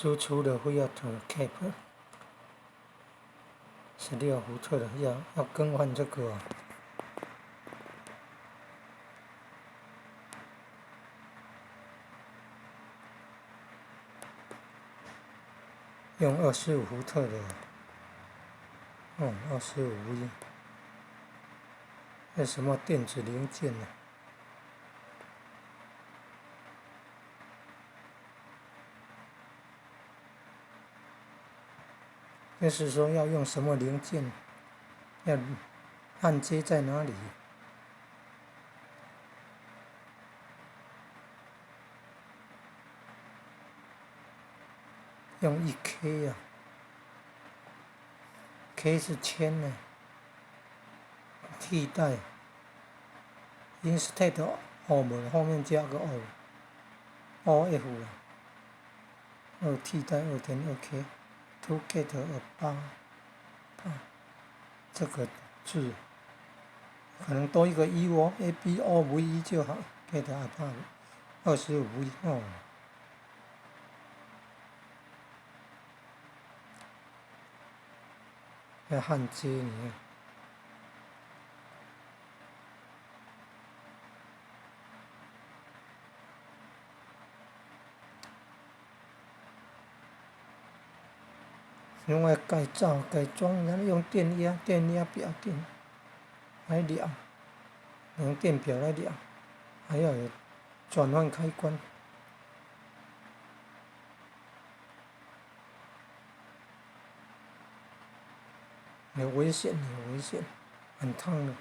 输出的 Fiat Cap 16伏特的要更换这个用25伏特的25伏一，那什么电子零件呢？就是说要用什么零件，要焊接在哪里？用1K 啊 ，K 是铅呢，替代 instead of 后面加个 of 啊，替代2.2K to get a 8，这个字可能多一个 E 哦 ，ABOV 就好 ，get a 8 25哦。要焊接你看，另外改造改装，然后用电压表电来量，用电表来量，还要有转换开关，有危险，很烫的。